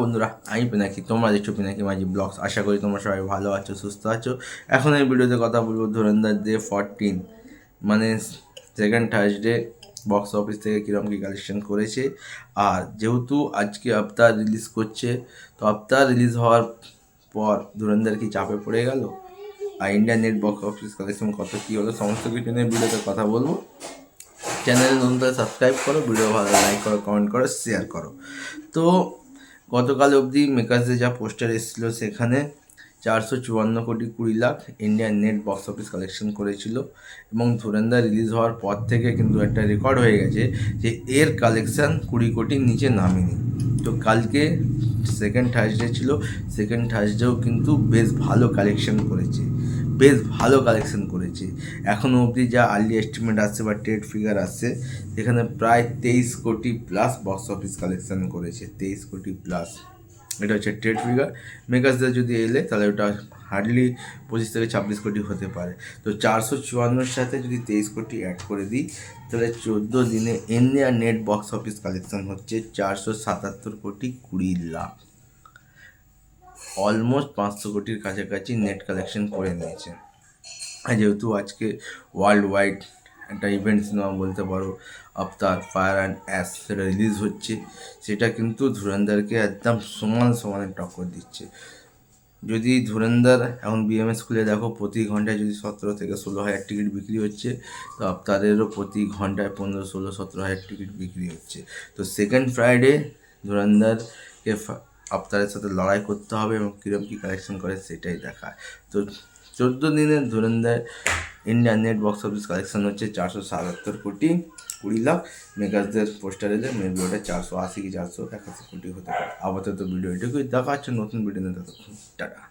বন্ধুরা, আমি পিনাকি, তোমরা দেখছো পিনাকি মাঝি ব্লগস। আশা করি তোমরা সবাই ভালো আছো, সুস্থ আছো। এখন এই ভিডিওতে কথা বলবো ধুরন্ধর ডে 14, মানে সেকেন্ড থার্সডে বক্স অফিস থেকে কীরকম কী কালেকশন করেছে। আর যেহেতু আজকে আবতার রিলিজ করছে, তো আবতার রিলিজ হওয়ার পর ধুরন্ধর কি চাপে পড়ে গেল, আর Indian net box office collection কত কী হলো, সমস্ত কিছু নিয়ে ভিডিওতে কথা বলবো। চ্যানেলে নতুন করে সাবস্ক্রাইব করো, ভিডিও ভালো লাইক করো, কমেন্ট করো, শেয়ার করো। তো গতকাল অবধি মেকার্সে যা পোস্টার এসেছিলো সেখানে 454,20,00,000 Indian net box office collection করেছিল, এবং ধুরন্ধর রিলিজ হওয়ার পর থেকে কিন্তু একটা রেকর্ড হয়ে গেছে যে এর কালেকশান 20 কোটির নিচে নামেনি। তো কালকে সেকেন্ড থার্সডে ছিল, সেকেন্ড থার্সডেও কিন্তু বেশ ভালো কালেকশন করেছে। এখনও অবধি যা আর্লি এস্টিমেট আসছে বা ট্রেড ফিগার আসছে, এখানে প্রায় 23 কোটি প্লাস বক্স অফিস কালেকশন করেছে, 23 কোটি প্লাস। এটা হচ্ছে ট্রেড ফিগার। মেকার্সদের যদি এলে তাহলে ওটা হার্ডলি 25 থেকে 26 কোটি হতে পারে। তো 454 সাথে যদি 23 কোটি অ্যাড করে দিই, তাহলে 14 দিনে India net box office collection হচ্ছে 477,20,00,000। অলমোস্ট 500 কোটির কাছাকাছি নেট কালেকশন করে নিয়েছে। আর যেহেতু আজকে ওয়ার্ল্ড ওয়াইড একটা ইভেন্ট সিনেমা বলতে পারো, আবতার ফায়ার অ্যান্ড অ্যাশ, সেটা রিলিজ হচ্ছে, সেটা কিন্তু ধুরন্ধরকে একদম সমানে টক্কর দিচ্ছে। যদি ধুরন্ধর এখন বিএমএস খুলে দেখো, প্রতি ঘন্টায় যদি 17 থেকে 16,000 টিকিট বিক্রি হচ্ছে, তো আবতারেরও প্রতি ঘন্টায় 15, 16, 17,000 টিকিট বিক্রি হচ্ছে। তো সেকেন্ড ফ্রাইডে ধুরন্ধরকে আবতারের সাথে লড়াই করতে হবে, এবং কীরকম কী কালেকশন করে সেটাই দেখা। তো 14 দিনের Dhurandhar Indian net box office collection হচ্ছে 477,20,00,000। মেকার্সদের পোস্টার এলে মেবি ওটা 480 কি 481 কোটি হতে পারে। আপাতত ভিডিও এটুকুই, দেখা হচ্ছে নতুন ভিডিও নিয়ে, ততক্ষণ টাটা।